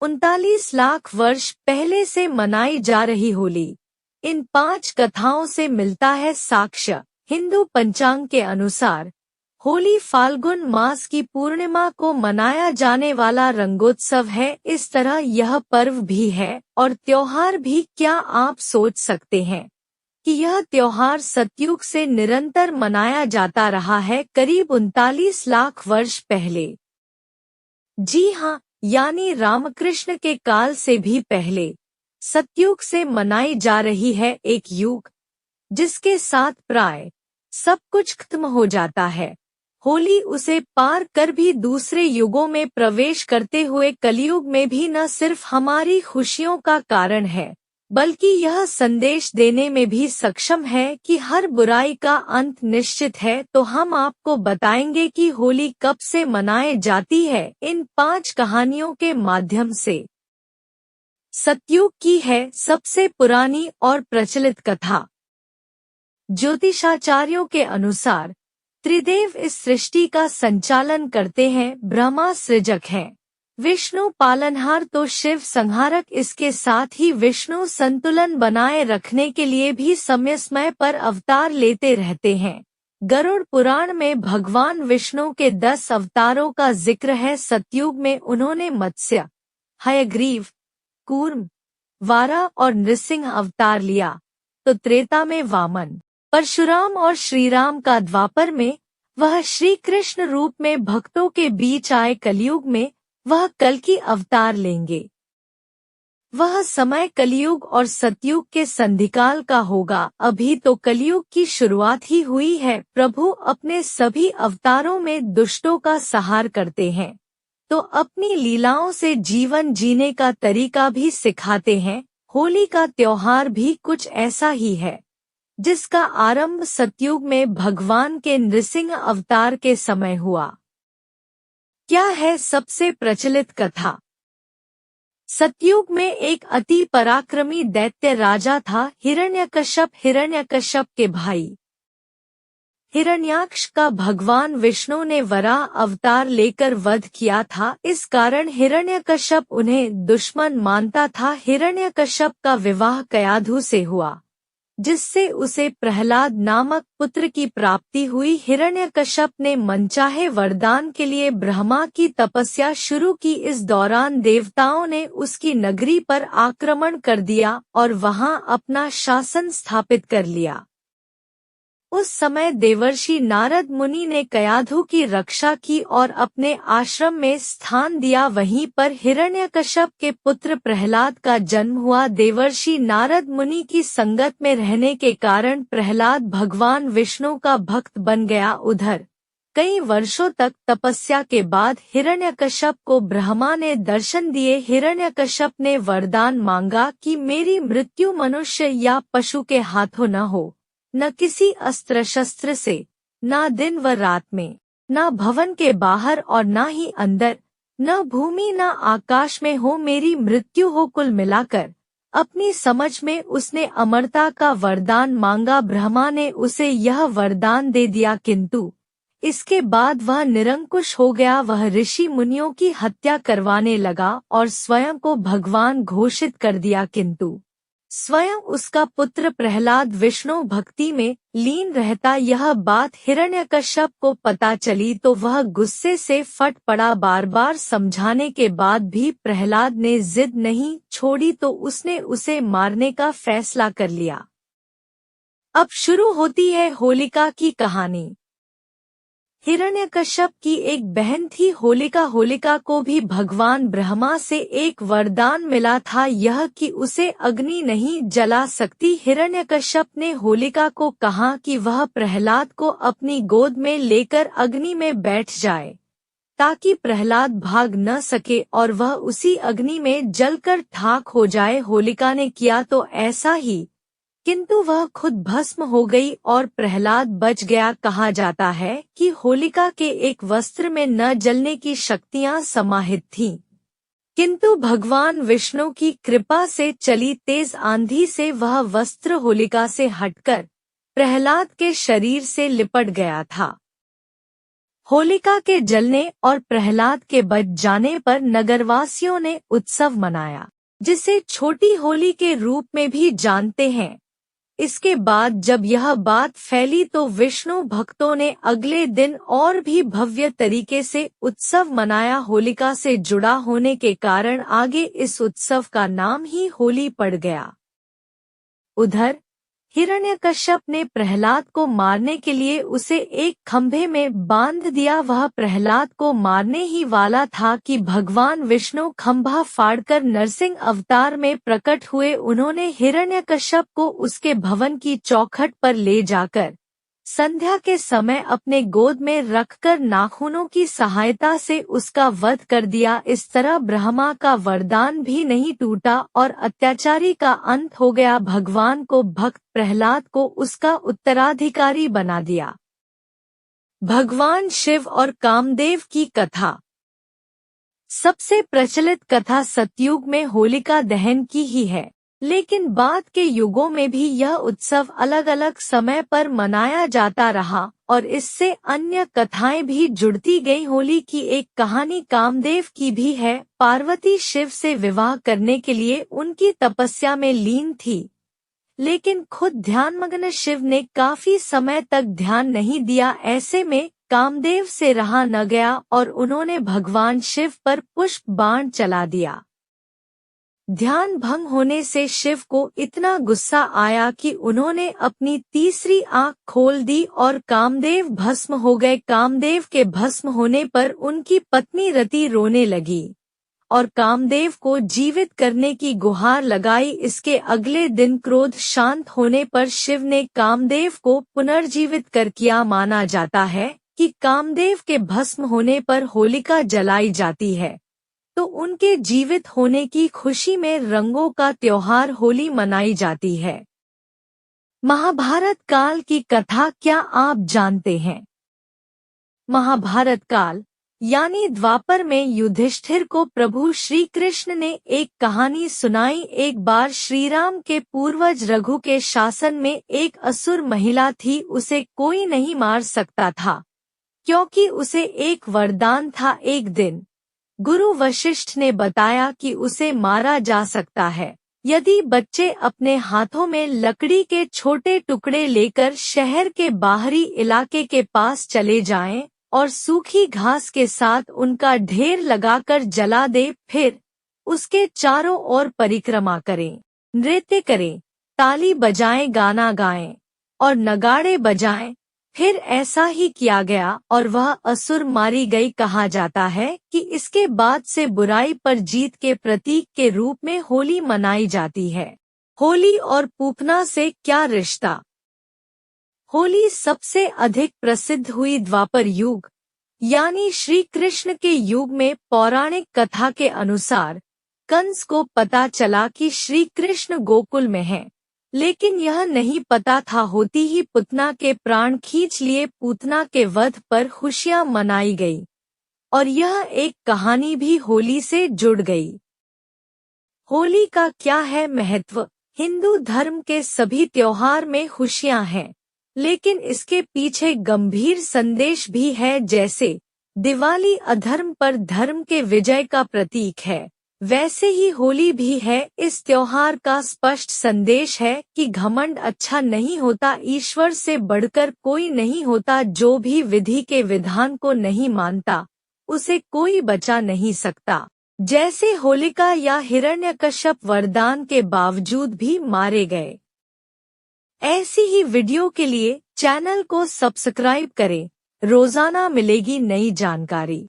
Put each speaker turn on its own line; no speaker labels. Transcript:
39 लाख वर्ष पहले से मनाई जा रही होली। इन 5 कथाओं से मिलता है साक्ष्य। हिंदू पंचांग के अनुसार होली फाल्गुन मास की पूर्णिमा को मनाया जाने वाला रंगोत्सव है। इस तरह यह पर्व भी है और त्योहार भी। क्या आप सोच सकते हैं कि यह त्योहार सतयुग से निरंतर मनाया जाता रहा है, करीब 39 लाख वर्ष पहले? जी हाँ, यानी रामकृष्ण के काल से भी पहले सतयुग से मनाई जा रही है एक युग जिसके साथ प्राय सब कुछ खत्म हो जाता है। होली उसे पार कर भी दूसरे युगों में प्रवेश करते हुए कलयुग में भी न सिर्फ हमारी खुशियों का कारण है, बल्कि यह संदेश देने में भी सक्षम है कि हर बुराई का अंत निश्चित है। तो हम आपको बताएंगे कि होली कब से मनाई जाती है इन 5 कहानियों के माध्यम से। सतयुग की है सबसे पुरानी और प्रचलित कथा। ज्योतिषाचार्यों के अनुसार त्रिदेव इस सृष्टि का संचालन करते हैं। ब्रह्मा सृजक हैं, विष्णु पालनहार तो शिव संहारक। इसके साथ ही विष्णु संतुलन बनाए रखने के लिए भी समय समय पर अवतार लेते रहते हैं। गरुड़ पुराण में भगवान विष्णु के 10 अवतारों का जिक्र है। सतयुग में उन्होंने मत्स्य, हयग्रीव, कूर्म, वारा और नृसिंह अवतार लिया। तो त्रेता में वामन, परशुराम और श्रीराम का, द्वापर में वह श्री कृष्ण रूप में भक्तों के बीच आए। कलयुग में वह कल्कि अवतार लेंगे। वह समय कलयुग और सतयुग के संधिकाल का होगा। अभी तो कलयुग की शुरुआत ही हुई है। प्रभु अपने सभी अवतारों में दुष्टों का संहार करते हैं, तो अपनी लीलाओं से जीवन जीने का तरीका भी सिखाते हैं। होली का त्योहार भी कुछ ऐसा ही है, जिसका आरंभ सतयुग में भगवान के नृसिंह अवतार के समय हुआ। क्या है सबसे प्रचलित कथा? सतयुग में एक अति पराक्रमी दैत्य राजा था, हिरण्यकश्यप। हिरण्यकश्यप के भाई हिरण्याक्ष का भगवान विष्णु ने वराह अवतार लेकर वध किया था। इस कारण हिरण्यकश्यप उन्हें दुश्मन मानता था। हिरण्यकश्यप का विवाह कयाधु से हुआ, जिससे उसे प्रहलाद नामक पुत्र की प्राप्ति हुई। हिरण्यकश्यप ने मनचाहे वरदान के लिए ब्रह्मा की तपस्या शुरू की। इस दौरान देवताओं ने उसकी नगरी पर आक्रमण कर दिया और वहां अपना शासन स्थापित कर लिया। उस समय देवर्षि नारद मुनि ने कयाधु की रक्षा की और अपने आश्रम में स्थान दिया। वहीं पर हिरण्यकश्यप के पुत्र प्रहलाद का जन्म हुआ। देवर्षि नारद मुनि की संगत में रहने के कारण प्रहलाद भगवान विष्णु का भक्त बन गया। उधर कई वर्षों तक तपस्या के बाद हिरण्यकश्यप को ब्रह्मा ने दर्शन दिए। हिरण्यकश्यप ने वरदान मांगा कि मेरी मृत्यु मनुष्य या पशु के हाथों न हो, न किसी अस्त्र शस्त्र से, न दिन व रात में, न भवन के बाहर और न ही अंदर, न भूमि न आकाश में हो, मेरी मृत्यु हो। कुल मिलाकर अपनी समझ में उसने अमरता का वरदान मांगा। ब्रह्मा ने उसे यह वरदान दे दिया, किंतु इसके बाद वह निरंकुश हो गया। वह ऋषि मुनियों की हत्या करवाने लगा और स्वयं को भगवान घोषित कर दिया, किंतु स्वयं उसका पुत्र प्रहलाद विष्णु भक्ति में लीन रहता। यह बात हिरण्यकश्यप को पता चली तो वह गुस्से से फट पड़ा। बार बार समझाने के बाद भी प्रहलाद ने जिद नहीं छोड़ी तो उसने उसे मारने का फैसला कर लिया। अब शुरू होती है होलिका की कहानी। हिरण्यकश्यप की एक बहन थी होलिका। होलिका को भी भगवान ब्रह्मा से एक वरदान मिला था, यह कि उसे अग्नि नहीं जला सकती। हिरण्यकश्यप ने होलिका को कहा कि वह प्रहलाद को अपनी गोद में लेकर अग्नि में बैठ जाए, ताकि प्रहलाद भाग न सके और वह उसी अग्नि में जलकर खाक हो जाए। होलिका ने किया तो ऐसा ही, किंतु वह खुद भस्म हो गई और प्रहलाद बच गया। कहा जाता है कि होलिका के एक वस्त्र में न जलने की शक्तियां समाहित थीं, किंतु भगवान विष्णु की कृपा से चली तेज आंधी से वह वस्त्र होलिका से हटकर प्रहलाद के शरीर से लिपट गया था। होलिका के जलने और प्रहलाद के बच जाने पर नगरवासियों ने उत्सव मनाया, जिसे छोटी होली के रूप में भी जानते हैं। इसके बाद जब यह बात फैली तो विष्णु भक्तों ने अगले दिन और भी भव्य तरीके से उत्सव मनाया। होलिका से जुड़ा होने के कारण आगे इस उत्सव का नाम ही होली पड़ गया। उधर हिरण्यकश्यप ने प्रहलाद को मारने के लिए उसे एक खंभे में बांध दिया। वह प्रहलाद को मारने ही वाला था कि भगवान विष्णु खंभा फाड़कर नरसिंह अवतार में प्रकट हुए। उन्होंने हिरण्यकश्यप को उसके भवन की चौखट पर ले जाकर संध्या के समय अपने गोद में रखकर नाखूनों की सहायता से उसका वध कर दिया। इस तरह ब्रह्मा का वरदान भी नहीं टूटा और अत्याचारी का अंत हो गया। भगवान को भक्त प्रहलाद को उसका उत्तराधिकारी बना दिया। भगवान शिव और कामदेव की कथा। सबसे प्रचलित कथा सतयुग में होलिका दहन की ही है, लेकिन बाद के युगों में भी यह उत्सव अलग अलग समय पर मनाया जाता रहा और इससे अन्य कथाएं भी जुड़ती गई। होली की एक कहानी कामदेव की भी है। पार्वती शिव से विवाह करने के लिए उनकी तपस्या में लीन थी, लेकिन खुद ध्यानमग्न शिव ने काफी समय तक ध्यान नहीं दिया। ऐसे में कामदेव से रहा न गया और उन्होंने भगवान शिव पर पुष्प बाण चला दिया। ध्यान भंग होने से शिव को इतना गुस्सा आया कि उन्होंने अपनी तीसरी आंख खोल दी और कामदेव भस्म हो गए। कामदेव के भस्म होने पर उनकी पत्नी रति रोने लगी और कामदेव को जीवित करने की गुहार लगाई। इसके अगले दिन क्रोध शांत होने पर शिव ने कामदेव को पुनर्जीवित कर किया। माना जाता है कि कामदेव के भस्म होने पर होलिका जलाई जाती है, तो उनके जीवित होने की खुशी में रंगों का त्योहार होली मनाई जाती है। महाभारत काल की कथा क्या आप जानते हैं? महाभारत काल यानी द्वापर में युधिष्ठिर को प्रभु श्री कृष्ण ने एक कहानी सुनाई। एक बार श्रीराम के पूर्वज रघु के शासन में एक असुर महिला थी। उसे कोई नहीं मार सकता था, क्योंकि उसे एक वरदान था। एक दिन गुरु वशिष्ठ ने बताया कि उसे मारा जा सकता है यदि बच्चे अपने हाथों में लकड़ी के छोटे टुकड़े लेकर शहर के बाहरी इलाके के पास चले जाएं और सूखी घास के साथ उनका ढेर लगाकर जला दे, फिर उसके चारों ओर परिक्रमा करें, नृत्य करें, ताली बजाएं, गाना गाएं और नगाड़े बजाएं। फिर ऐसा ही किया गया और वह असुर मारी गई। कहा जाता है कि इसके बाद से बुराई पर जीत के प्रतीक के रूप में होली मनाई जाती है। होली और पूतना से क्या रिश्ता? होली सबसे अधिक प्रसिद्ध हुई द्वापर युग यानी श्री कृष्ण के युग में। पौराणिक कथा के अनुसार कंस को पता चला कि श्री कृष्ण गोकुल में हैं, लेकिन यह नहीं पता था होती ही पूतना के प्राण खींच लिए। पूतना के वध पर खुशियां मनाई गई और यह एक कहानी भी होली से जुड़ गई। होली का क्या है महत्व? हिंदू धर्म के सभी त्योहार में खुशियां हैं, लेकिन इसके पीछे गंभीर संदेश भी है। जैसे दिवाली अधर्म पर धर्म के विजय का प्रतीक है, वैसे ही होली भी है। इस त्योहार का स्पष्ट संदेश है कि घमंड अच्छा नहीं होता, ईश्वर से बढ़कर कोई नहीं होता। जो भी विधि के विधान को नहीं मानता उसे कोई बचा नहीं सकता। जैसे होलिका या हिरण्यकश्यप वरदान के बावजूद भी मारे गए। ऐसी ही वीडियो के लिए चैनल को सब्सक्राइब करें, रोजाना मिलेगी नई जानकारी।